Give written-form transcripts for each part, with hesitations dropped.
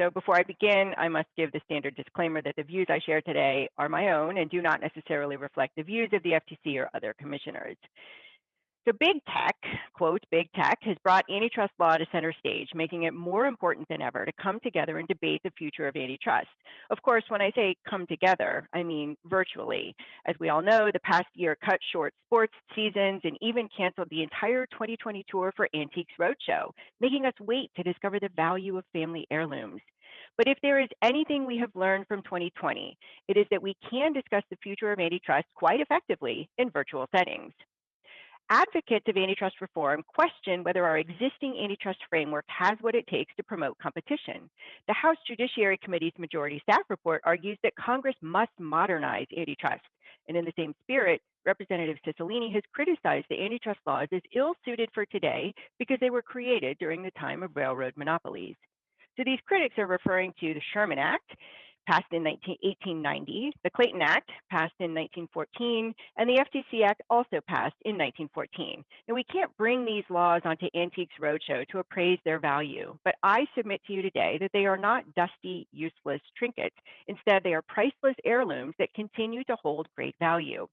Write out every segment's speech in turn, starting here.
So before I begin, I must give the standard disclaimer that the views I share today are my own and do not necessarily reflect the views of the FTC or other commissioners. So big tech, quote, big tech has brought antitrust law to center stage, making it more important than ever to come together and debate the future of antitrust. Of course, when I say come together, I mean virtually. As we all know, the past year cut short sports seasons and even canceled the entire 2020 tour for Antiques Roadshow, making us wait to discover the value of family heirlooms. But if there is anything we have learned from 2020, it is that we can discuss the future of antitrust quite effectively in virtual settings. Advocates of antitrust reform question whether our existing antitrust framework has what it takes to promote competition. The House Judiciary Committee's majority staff report argues that Congress must modernize antitrust. And in the same spirit, Representative Cicilline has criticized the antitrust laws as ill-suited for today because they were created during the time of railroad monopolies. So these critics are referring to the Sherman Act, passed in 1890, the Clayton Act, passed in 1914, and the FTC Act, also passed in 1914. Now, we can't bring these laws onto Antiques Roadshow to appraise their value, but I submit to you today that they are not dusty, useless trinkets. Instead, they are priceless heirlooms that continue to hold great value.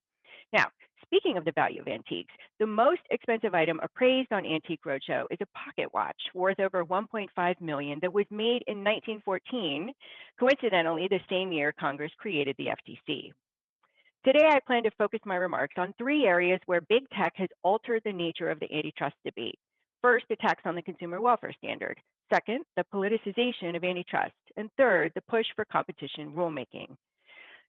Now, speaking of the value of antiques, the most expensive item appraised on Antique Roadshow is a pocket watch worth over $1.5 million that was made in 1914, coincidentally the same year Congress created the FTC. Today, I plan to focus my remarks on three areas where big tech has altered the nature of the antitrust debate. First, attacks on the consumer welfare standard. Second, the politicization of antitrust. And third, the push for competition rulemaking.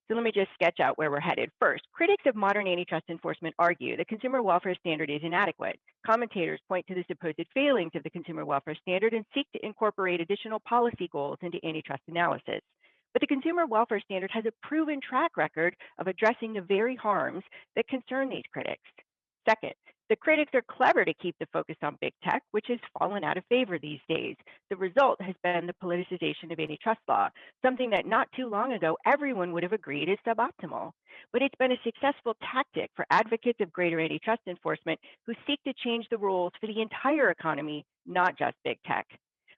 So let me just sketch out where we're headed. First, critics of modern antitrust enforcement argue the consumer welfare standard is inadequate. Commentators point to the supposed failings of the consumer welfare standard and seek to incorporate additional policy goals into antitrust analysis. But the consumer welfare standard has a proven track record of addressing the very harms that concern these critics. Second, the critics are clever to keep the focus on big tech, which has fallen out of favor these days. The result has been the politicization of antitrust law, something that not too long ago everyone would have agreed is suboptimal. But it's been a successful tactic for advocates of greater antitrust enforcement who seek to change the rules for the entire economy, not just big tech.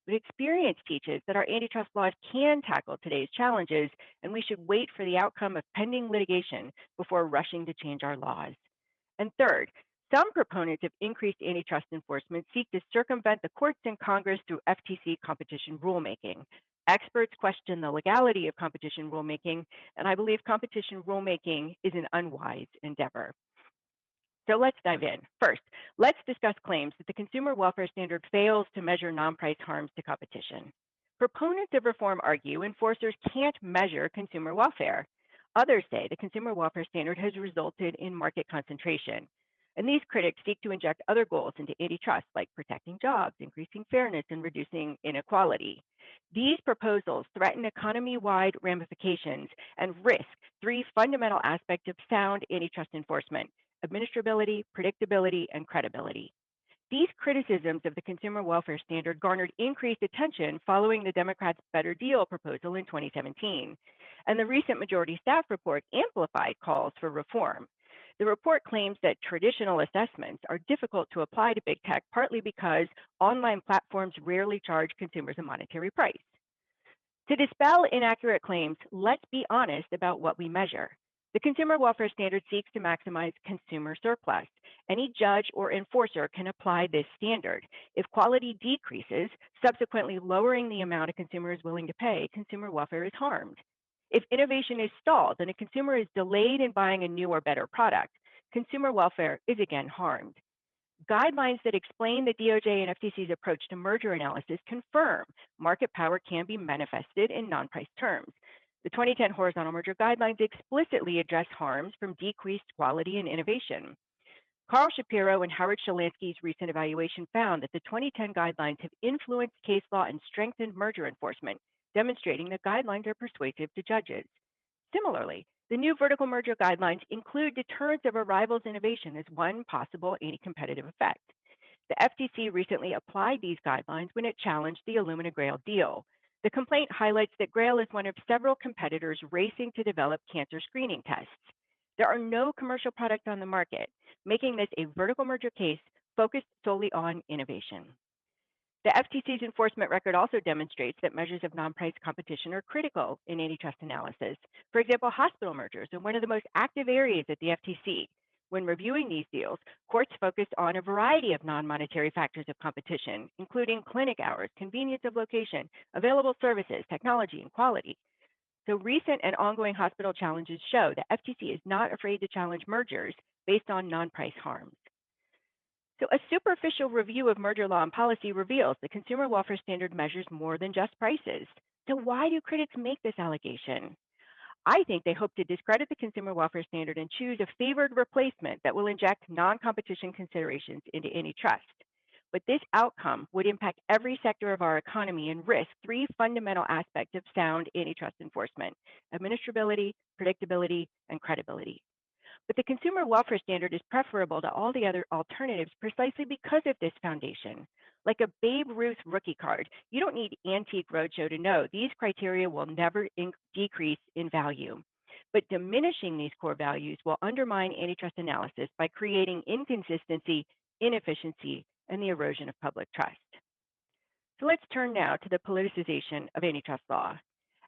But experience teaches that our antitrust laws can tackle today's challenges, and we should wait for the outcome of pending litigation before rushing to change our laws. And third, some proponents of increased antitrust enforcement seek to circumvent the courts and Congress through FTC competition rulemaking. Experts question the legality of competition rulemaking, and I believe competition rulemaking is an unwise endeavor. So let's dive in. First, let's discuss claims that the consumer welfare standard fails to measure non-price harms to competition. Proponents of reform argue enforcers can't measure consumer welfare. Others say the consumer welfare standard has resulted in market concentration. And these critics seek to inject other goals into antitrust, like protecting jobs, increasing fairness, and reducing inequality. These proposals threaten economy-wide ramifications and risk three fundamental aspects of sound antitrust enforcement: administrability, predictability, and credibility. These criticisms of the consumer welfare standard garnered increased attention following the Democrats' Better Deal proposal in 2017. And the recent majority staff report amplified calls for reform. The report claims that traditional assessments are difficult to apply to big tech, partly because online platforms rarely charge consumers a monetary price. To dispel inaccurate claims, let's be honest about what we measure. The consumer welfare standard seeks to maximize consumer surplus. Any judge or enforcer can apply this standard. If quality decreases, subsequently lowering the amount a consumer is willing to pay, consumer welfare is harmed. If innovation is stalled and a consumer is delayed in buying a new or better product, consumer welfare is again harmed. Guidelines that explain the DOJ and FTC's approach to merger analysis confirm market power can be manifested in non-price terms. The 2010 Horizontal Merger Guidelines explicitly address harms from decreased quality and innovation. Carl Shapiro and Howard Shalansky's recent evaluation found that the 2010 guidelines have influenced case law and strengthened merger enforcement, demonstrating that guidelines are persuasive to judges. Similarly, the new vertical merger guidelines include deterrence of a rival's innovation as one possible anti-competitive effect. The FTC recently applied these guidelines when it challenged the Illumina Grail deal. The complaint highlights that Grail is one of several competitors racing to develop cancer screening tests. There are no commercial products on the market, making this a vertical merger case focused solely on innovation. The FTC's enforcement record also demonstrates that measures of non-price competition are critical in antitrust analysis. For example, hospital mergers are one of the most active areas at the FTC. When reviewing these deals, courts focus on a variety of non-monetary factors of competition, including clinic hours, convenience of location, available services, technology, and quality. So recent and ongoing hospital challenges show that FTC is not afraid to challenge mergers based on non-price harms. So a superficial review of merger law and policy reveals the consumer welfare standard measures more than just prices. So why do critics make this allegation? I think they hope to discredit the consumer welfare standard and choose a favored replacement that will inject non-competition considerations into antitrust. But this outcome would impact every sector of our economy and risk three fundamental aspects of sound antitrust enforcement: administrability, predictability, and credibility. But the consumer welfare standard is preferable to all the other alternatives precisely because of this foundation. Like a Babe Ruth rookie card, you don't need Antique Roadshow to know these criteria will never decrease in value. But diminishing these core values will undermine antitrust analysis by creating inconsistency, inefficiency, and the erosion of public trust. So let's turn now to the politicization of antitrust law.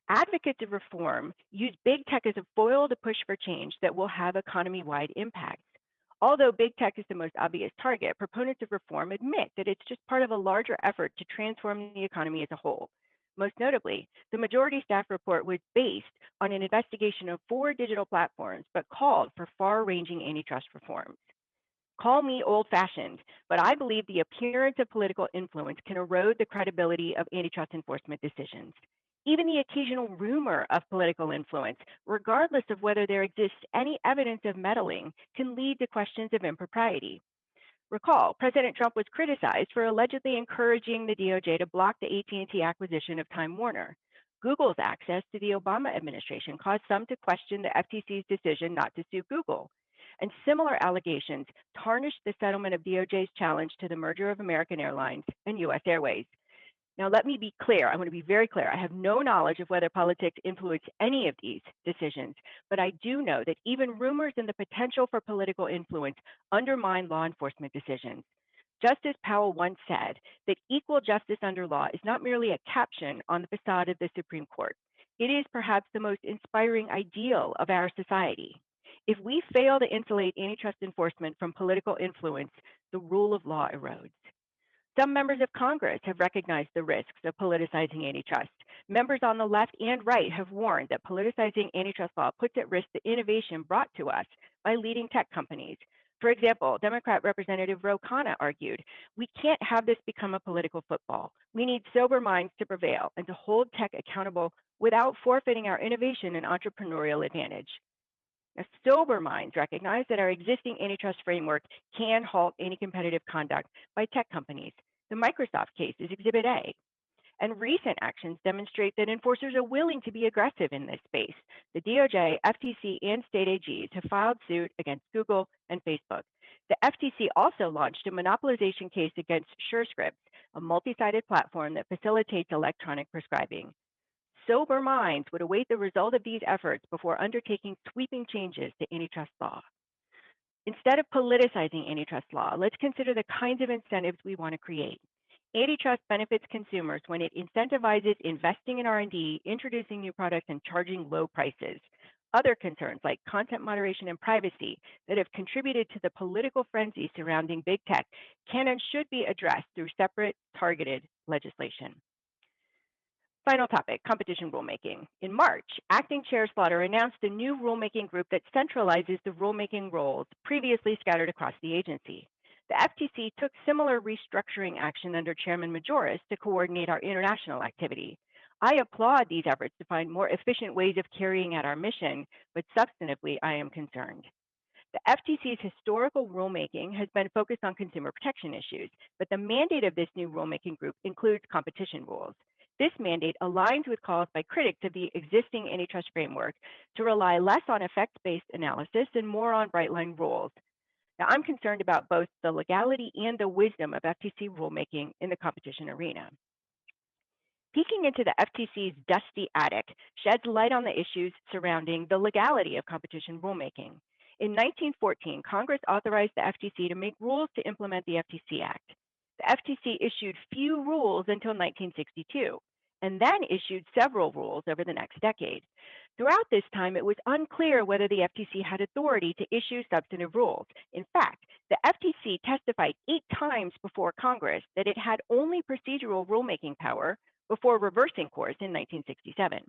Advocates of reform use big tech as a foil to push for change that will have economy-wide impacts. Although big tech is the most obvious target, proponents of reform admit that it's just part of a larger effort to transform the economy as a whole. Most notably, the majority staff report was based on an investigation of 4 digital platforms, but called for far-ranging antitrust reforms. Call me old-fashioned, but I believe the appearance of political influence can erode the credibility of antitrust enforcement decisions. Even the occasional rumor of political influence, regardless of whether there exists any evidence of meddling, can lead to questions of impropriety. Recall, President Trump was criticized for allegedly encouraging the DOJ to block the AT&T acquisition of Time Warner. Google's access to the Obama administration caused some to question the FTC's decision not to sue Google. And similar allegations tarnished the settlement of DOJ's challenge to the merger of American Airlines and U.S. Airways. Now, let me be clear. I want to be very clear. I have no knowledge of whether politics influence any of these decisions, but I do know that even rumors and the potential for political influence undermine law enforcement decisions. Justice Powell once said that equal justice under law is not merely a caption on the facade of the Supreme Court. It is perhaps the most inspiring ideal of our society. If we fail to insulate antitrust enforcement from political influence, the rule of law erodes. Some members of Congress have recognized the risks of politicizing antitrust. Members on the left and right have warned that politicizing antitrust law puts at risk the innovation brought to us by leading tech companies. For example, Democrat Representative Ro Khanna argued, "We can't have this become a political football. We need sober minds to prevail and to hold tech accountable without forfeiting our innovation and entrepreneurial advantage." Now, sober minds recognize that our existing antitrust framework can halt any competitive conduct by tech companies. The Microsoft case is Exhibit A. And recent actions demonstrate that enforcers are willing to be aggressive in this space. The DOJ, FTC, and state AGs have filed suit against Google and Facebook. The FTC also launched a monopolization case against SureScripts, a multi-sided platform that facilitates electronic prescribing. Sober minds would await the result of these efforts before undertaking sweeping changes to antitrust law. Instead of politicizing antitrust law, let's consider the kinds of incentives we want to create. Antitrust benefits consumers when it incentivizes investing in R&D, introducing new products, and charging low prices. Other concerns like content moderation and privacy that have contributed to the political frenzy surrounding big tech can and should be addressed through separate, targeted legislation. Final topic, competition rulemaking. In March, Acting Chair Slaughter announced a new rulemaking group that centralizes the rulemaking roles previously scattered across the agency. The FTC took similar restructuring action under Chairman Majoris to coordinate our international activity. I applaud these efforts to find more efficient ways of carrying out our mission, but substantively, I am concerned. The FTC's historical rulemaking has been focused on consumer protection issues, but the mandate of this new rulemaking group includes competition rules. This mandate aligns with calls by critics of the existing antitrust framework to rely less on effects-based analysis and more on bright-line rules. Now, I'm concerned about both the legality and the wisdom of FTC rulemaking in the competition arena. Peeking into the FTC's dusty attic sheds light on the issues surrounding the legality of competition rulemaking. In 1914, Congress authorized the FTC to make rules to implement the FTC Act. The FTC issued few rules until 1962, and then issued several rules over the next decade. Throughout this time, it was unclear whether the FTC had authority to issue substantive rules. In fact, the FTC testified 8 times before Congress that it had only procedural rulemaking power before reversing course in 1967.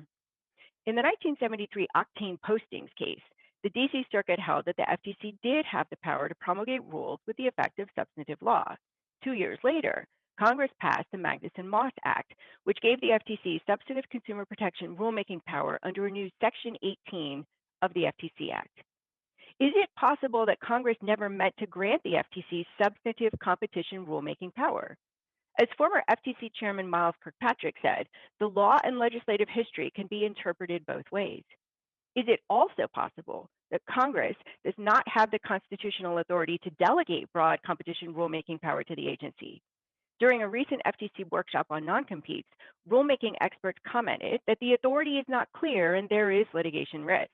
In the 1973 octane postings case, the DC Circuit held that the FTC did have the power to promulgate rules with the effect of substantive law. 2 years later, Congress passed the Magnuson-Moss Act, which gave the FTC substantive consumer protection rulemaking power under a new Section 18 of the FTC Act. Is it possible that Congress never meant to grant the FTC substantive competition rulemaking power? As former FTC Chairman Miles Kirkpatrick said, the law and legislative history can be interpreted both ways. Is it also possible that Congress does not have the constitutional authority to delegate broad competition rulemaking power to the agency? During a recent FTC workshop on non-competes, rulemaking experts commented that the authority is not clear and there is litigation risk.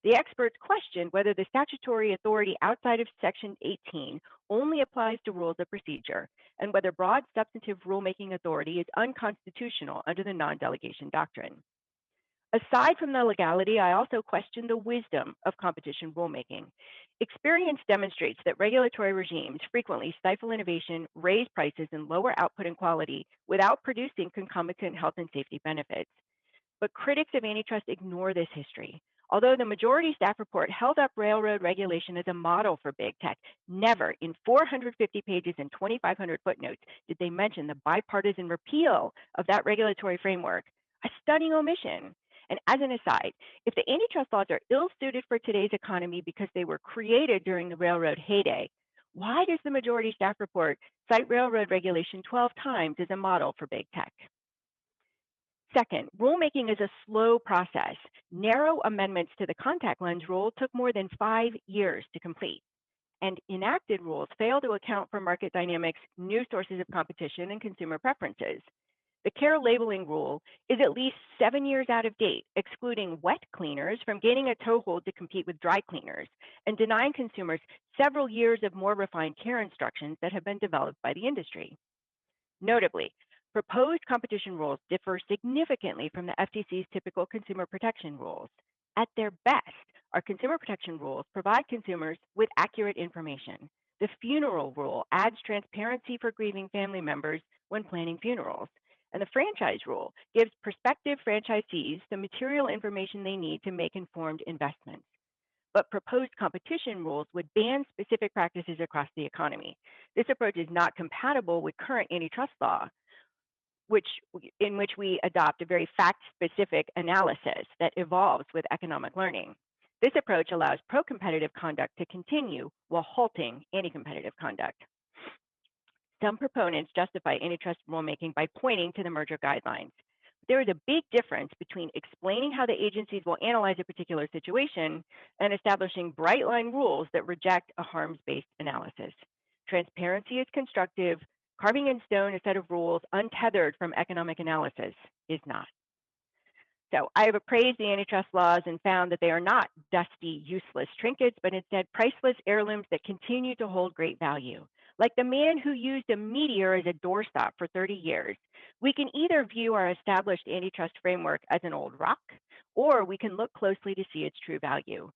The experts questioned whether the statutory authority outside of Section 18 only applies to rules of procedure, and whether broad substantive rulemaking authority is unconstitutional under the non-delegation doctrine. Aside from the legality, I also question the wisdom of competition rulemaking. Experience demonstrates that regulatory regimes frequently stifle innovation, raise prices, and lower output and quality without producing concomitant health and safety benefits. But critics of antitrust ignore this history. Although the majority staff report held up railroad regulation as a model for big tech, never in 450 pages and 2,500 footnotes did they mention the bipartisan repeal of that regulatory framework, a stunning omission. And as an aside, if the antitrust laws are ill-suited for today's economy because they were created during the railroad heyday, why does the majority staff report cite railroad regulation 12 times as a model for big tech? Second, rulemaking is a slow process. Narrow amendments to the contact lens rule took more than 5 years to complete. And enacted rules fail to account for market dynamics, new sources of competition, and consumer preferences. The care labeling rule is at least 7 years out of date, excluding wet cleaners from gaining a toehold to compete with dry cleaners, and denying consumers several years of more refined care instructions that have been developed by the industry. Notably, proposed competition rules differ significantly from the FTC's typical consumer protection rules. At their best, our consumer protection rules provide consumers with accurate information. The funeral rule adds transparency for grieving family members when planning funerals. And the franchise rule gives prospective franchisees the material information they need to make informed investments. But proposed competition rules would ban specific practices across the economy. This approach is not compatible with current antitrust law, in which we adopt a very fact-specific analysis that evolves with economic learning. This approach allows pro-competitive conduct to continue while halting anti-competitive conduct. Some proponents justify antitrust rulemaking by pointing to the merger guidelines. There is a big difference between explaining how the agencies will analyze a particular situation and establishing bright-line rules that reject a harms-based analysis. Transparency is constructive. Carving in stone a set of rules untethered from economic analysis is not. So I have appraised the antitrust laws and found that they are not dusty, useless trinkets, but instead priceless heirlooms that continue to hold great value. Like the man who used a meteor as a doorstop for 30 years, we can either view our established antitrust framework as an old rock, or we can look closely to see its true value.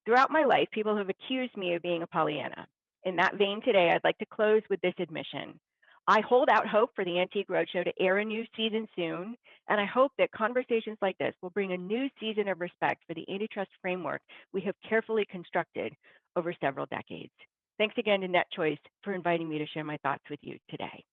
Throughout my life, people have accused me of being a Pollyanna. In that vein today, I'd like to close with this admission. I hold out hope for the Antique Roadshow to air a new season soon, and I hope that conversations like this will bring a new season of respect for the antitrust framework we have carefully constructed over several decades. Thanks again to NetChoice for inviting me to share my thoughts with you today.